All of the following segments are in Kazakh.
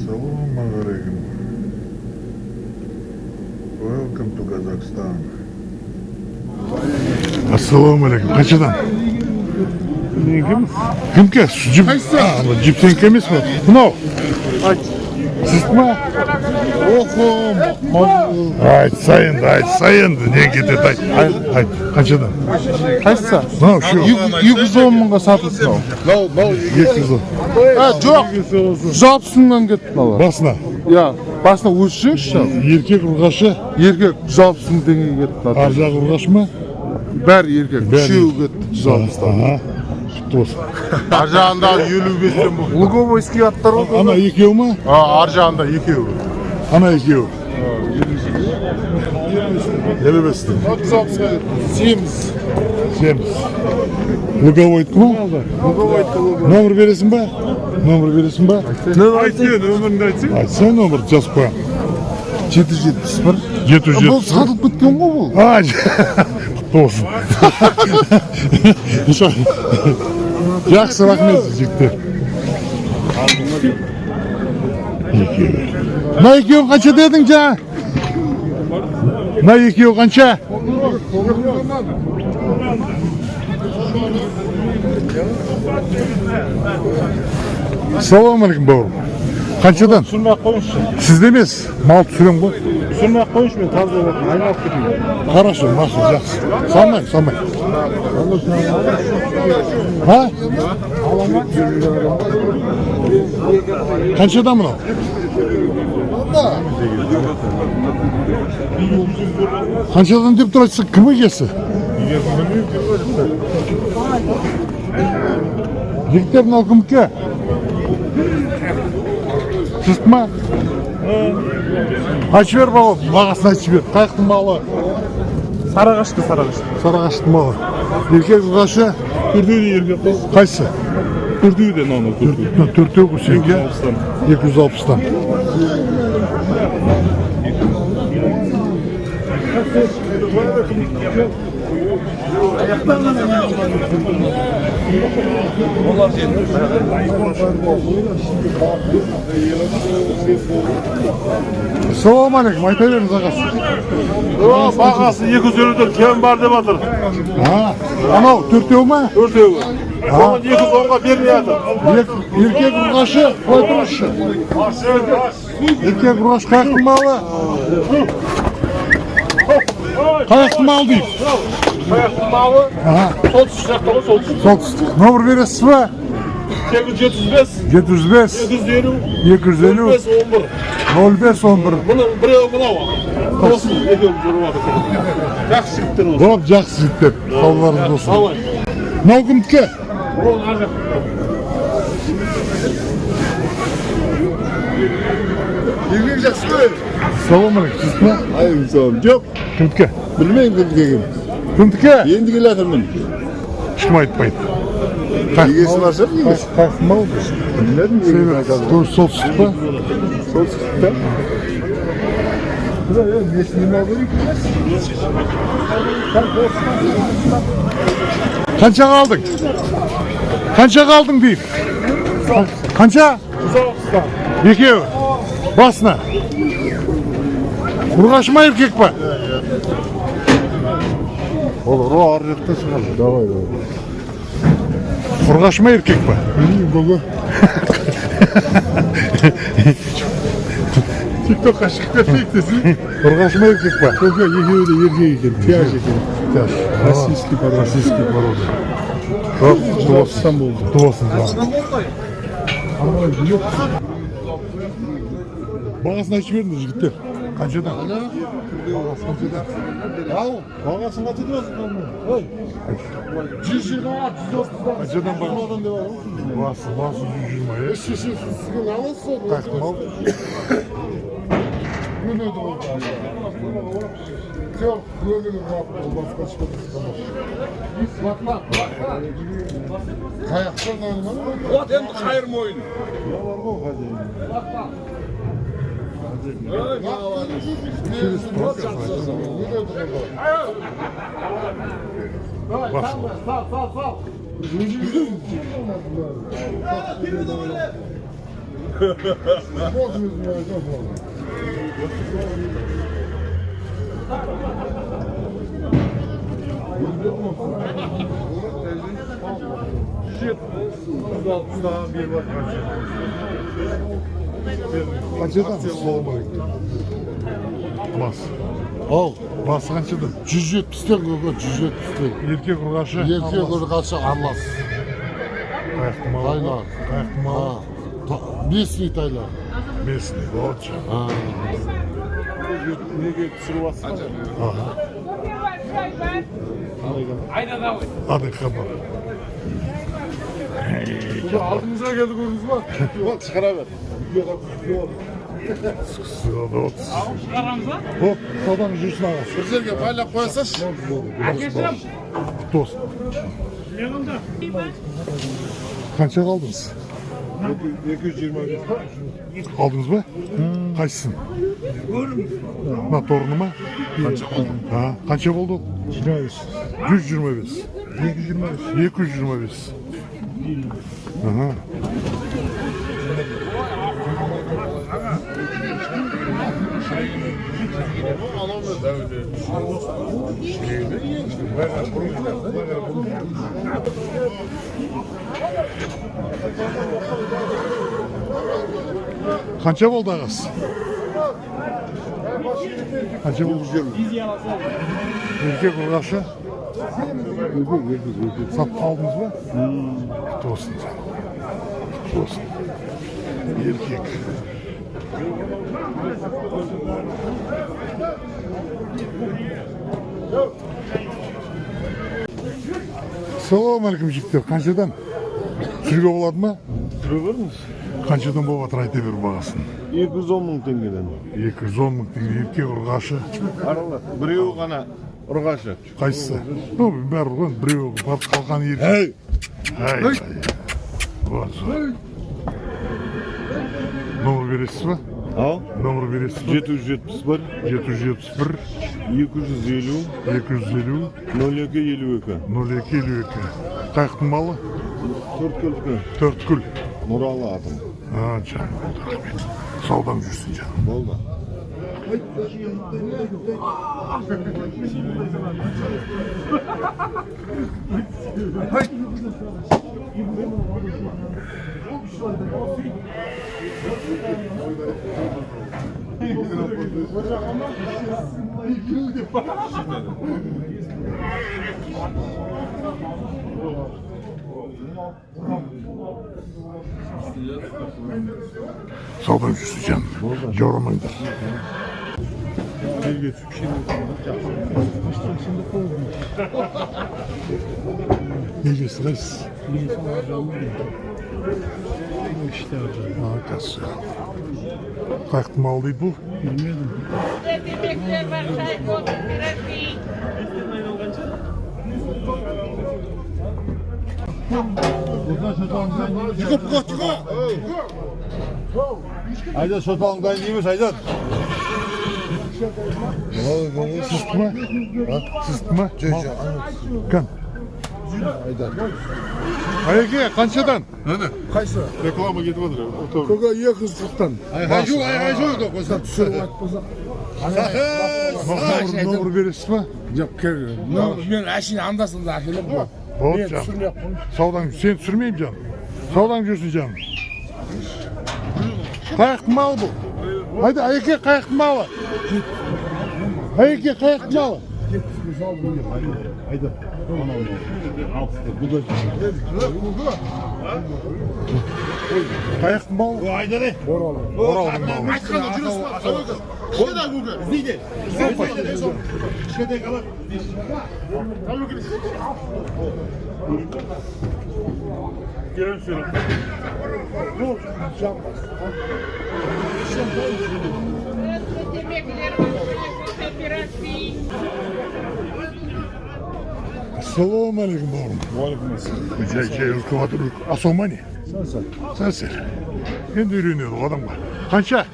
Assalamualaikum. Welcome to Kazakhstan. Assalamualaikum. Kaçadan? Kimke? Cip. Cip senki emas mi? Bunu. Sizmi? Oxum. Ayt sayın. Ne gitti? Ayt. Kaçadan? Kaçsa? Ne şu? 210 mыңға satылсын ау. 200. Жоқ. Жалпысынан кетті мына. Basına. Я, басына өсірші. Erkek urgaşı. Еркек 160 мың теңге кетті. Arjak urgaş mı? Бәрі еркек. Үшеуі кетті 160-тан. Aha. Sütlü olsun. Ар жағында 55-тен бұл. Луговойский аттар болды. Ana ekiyor mu? Ар жағында екеуі. Ana ekiyor. 55'ti. 160-ға 70. Semiz. Lugovoyt mu? Nomer veresin be. Nomer veresin be. Айтсай номер жазып қоям. 771. 707. Бұл сатылып кеткен ғой бұл. Құтты болсын. Жақсы рахмет жігіттер. Мына екеуі қанша дедің жаңа? Мына екеуі қанша? Ассалаумағалейкум бауырым. Қаншадан? Түсірмей-ақ қойыңызшы. Сізде емес, мал түсірем ғой. Түсірмей-ақ қойыңызшы, мен таза болатын, айналып кетейін. Хорошо, жақсы. Салмай. Ha? Қаншадан мынау? Қаншадан деп тұрасыз, кім егесі? Жігіттер мынау кімке? Сізді ма? Айтып бер бала, бағасын айтып бер. Қайықтың малы? Сарағаштың малы. Еркек ұрғашы? Төртеуде еркек қой. Қайсы? Төртеуде наны, төртеу. Төртеу көрсенге? 260'dan. Assalamualaikum, ayta beriniz ağası. Бағасы 250'den кем бар деп атыр. Anao, төртеу ма? Төртеуі. Соған 210'ға бермей атыр. Еркек ұрғашы, қой тұрышы. Еркек ұрғашы қаяқтың малы? Қаяқтың малы дейіп? Қаяқтың малы солтүстік жақта ғой, солтүстік. Солтүстік. Номер бересіз ба? 775, 705, 250, 0511. Бұның біреуі мынау. Осы екеуі жүріп атыр. Жақсы жігіттер осы. Болып жақсы жігіттер. Қалаларыңыз болсын. Қалай? Мынау кімдікі? Ол ар жақ. Еркек жақсы ғой. Ассалаумағалейкум, сіз кім? Алейкум. Жоқ, Кімдікі? білмеймін кімдікі кім. Кімдікі? Енді келе жатырмын. Ешкім айтпайды. Егесі бар шығар, егесі. Қаяқтың малы біз? Білмедім, егесі бар қазір. Солтүстік па? Солтүстікте. Несіне мал керек емес. Қаншаға алдың? Қаншаға алдың дейіп? Қанша? 160'dan. Екеуі. Басына. Ұрғашы ма еркек па? Ол ар жақтан шығады. Давай. Ұрғашы ма еркек па? Бұғы. Тиктокқа шығып кетейік десің. Ұрғашы ма еркек па? Көке екеуі де еркек екен. Тияж екен. Тяж. Российский порода. Российский порода. Дуасын болды. Дуасын. Бағасын айтып беріңдер жігіттер. Қаншадан? Бағасы қаншадан? Ау, бағасын қанша деп отырсың? Ой. 120-ға 130-дан. Қаншадан бағасы? Деп алып. Басы 120, е? Сізген аласыз ғой. Қаяқтың мал? Күн өді ғой. Жоқ, көңілі жоқ. Ол басқа шығып. Қаяқтан алған ғой. Вот енді қайыр мойын. Бар ғой қазір. Kaçadan? Bas. Al. Bas kaçadan? 170'ten koyga 170'ten. Erkek urgaşı. Erkek urgaşı almaz. Kayıkmalı. Taylar. Kayıkmalı. Besli taylar. Besli. Olca. Ha. Nege түсіріп атсың? Hadi kapat. Алдымызға келді көрдіңіз ба? Бол, шығара бер. Sırada 30. Hop, sağdan жүрсін ağası. Бір жерге байлап қоясашы. Dost. Kaça kaldınız? 225. Aldınız mı? Kaçsın? Torunu mu? Kaça koydun? Ha, kaça oldu? 125. 225. Aha. Kaça oldu ağası? Kaça oldu? Erkek urgaşı. Satıp aldınız mı? Kutlu olsun canım. Kutlu olsun. Erkek. Selamun aleyküm jigitler. Kançadan? Sürüge болады mı? Sürü var mı? Kançadan болып жатыр айта бер бағасын. 210 мың теңгеден. 210 мың теңге еркек ұрғашы. Аралар. Біреуі ғана ұрғашы. Қайсысы? Ну, бәрі ұрған, біреуі бар қалған еркек. Ай. Вот. Номер бересіз ба? Ал? Номер бересіз ба? 771 771 250 250 0252. 0252. Қайықтың малы? 4 көлкі. 4 күл. Нұралы атым. Canım oldu rahmet. Sağdan жүрсін canım. Болды. Sağdan жүрсін canım. Yoramayındır. Ne gösteririz? Arkası. Kaç mal değil bu? Bekler var, çay koydum, biraz iyi. Çıkı. Ayda sotalım kaynaymış Ayda. Sıstı mı? Sıstı mı? Kan. Ayaki kançadan? Қайсы? Реклама кетіп отыр. Koga 240'tan. Ayşu kosa түсіріп атпаса. Номер бересіз ба? Жоқ, керек. Мен әшейін анда-санда әкеліп бұл. Болды canım. Sağdan sen sürmeyeyim canım. Sağdan жүрсün canım. Kayak malı bu. Haydi ayaki kayak malı. Ayaki kayak malı. Ayda. Bu da Kayak malı. Bu Ayda ne? Oral'ın malı. Айтқанда жүресің ба? Қойда көке. Іздейді. Кішкентай қалар. Gelin şöyle. Bekler var, biraz iyi. Assalamu alaikum oğlum. Şey ırkıvatır. Asomani. Sen. Şimdi ürünüyordu adamla. Kaça?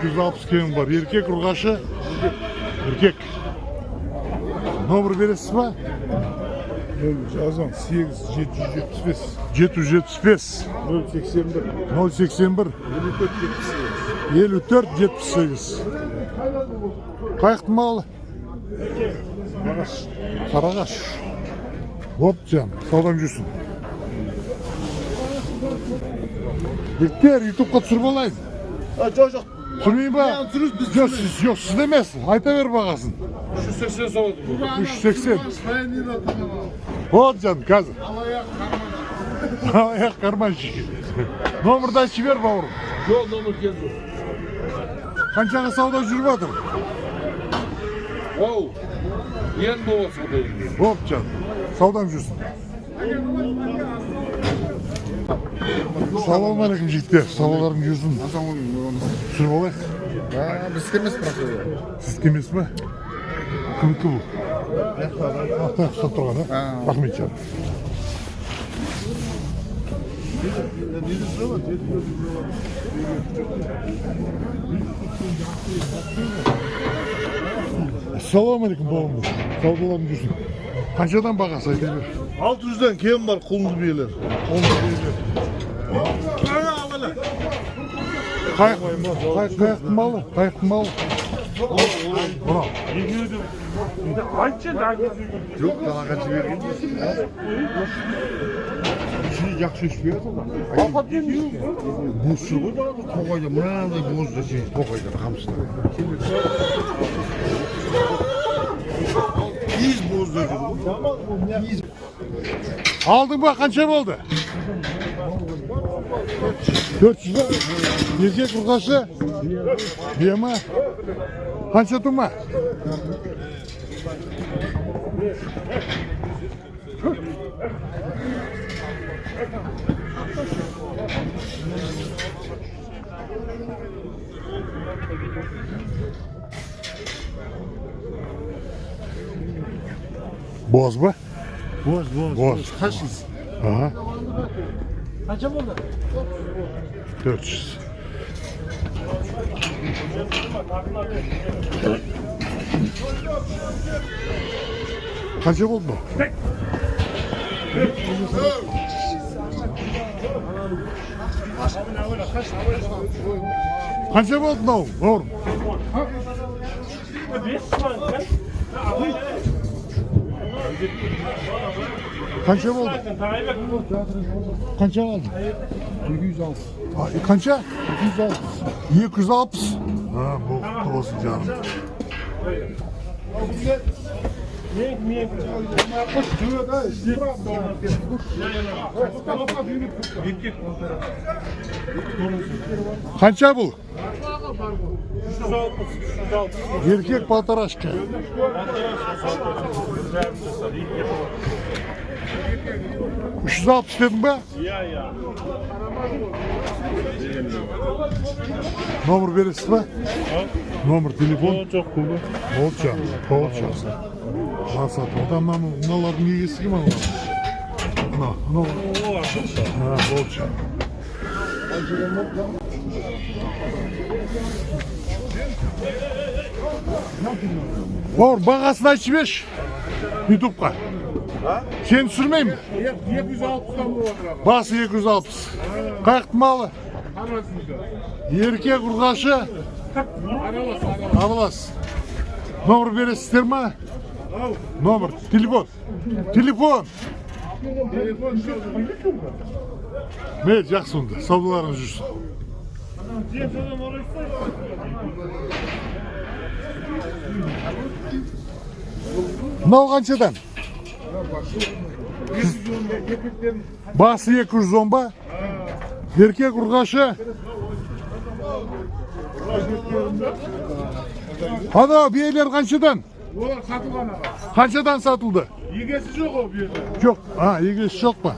260 köyüm var. Erkek urgaşı. Erkek. Номер бересіз ба? Жазan 8775. 775 081. 081 54 78. Қайықтың малы? Қарағаш. Бопcan, саудаң жүрсін. Бектер, ютубқа түсіріп алайын. Жоқ. Түсірмейін ба? Жоқ, сізде емес. Айта бер бағасын. 380 so'radim. 380. Bopcan, қазір. Алаяқ карманщики. Номерді айтып жібер, бауырым. Yo'q, nomer keldi. Қаншаға сауда жүріп жатыр? Wow. Yen bo'lsa deydi. Bopcan, саудаң жүрсін. Салам алейкум жігіттер, саудаларың жүрсін. Түсіріп алайық. Біздікі емес бірақ. Сіздікі емес пе? Кімдікі бұл? Ақтан ұстап тұрған, а? Рахмет жан. Ассалам алейкум бауырым. Саудаларың жүрсін. Қаншадан бағасы айта бер? 600'den кем бар құлынды биелер. Қайықтың малы? Қайықтың малы? Мынау. Жоқ, далаға жіберген. Ішіне жақсы ішпей жатыр. Боз жүр ғой далада тоғайда, мынандай бозда сен тоғайда қамсына. Киіз бозда жүр ғой. Алдың ба, қанша болды? 400 ба? Еркек ұрғашы? Бема? Қанша тұма? Boz ba? Boz. Kaçsınız? Aha. Kaça oldu? 400. Kaça oldu? Kaça oldu ne oldu? Doğru. Kaça oldu? Kaça aldın? 206. Kaça? 206. 260. Ha, bu olsun canım. Kaça bu? Erkek baltaraşka. $360 dedim be? Номер бересіз ба? Номер телефон? Жоқ, бұл. Болчан. Жасат. Одан мыналардың егесі кім алған? Болчан. Бауыр, бағасын айтшы беш. Ютубқа. Сені түсірмеймін? 260'dan bu var. Басы 260. Қайықтың малы? Еркек ұрғашы? Аралас. Номер бересіздер ма? Номер, телефон. Мейл, жақсы онда, саудаларыңыз жүрсін. Мынау қаншадан? Басы 210 ба? Еркек ұрғашы? Ана биелер қаншадан? Олар сатылған аға. Қаншадан сатылды? Егесі жоқ о bir yerде. Жоқ. Егесі жоқ па?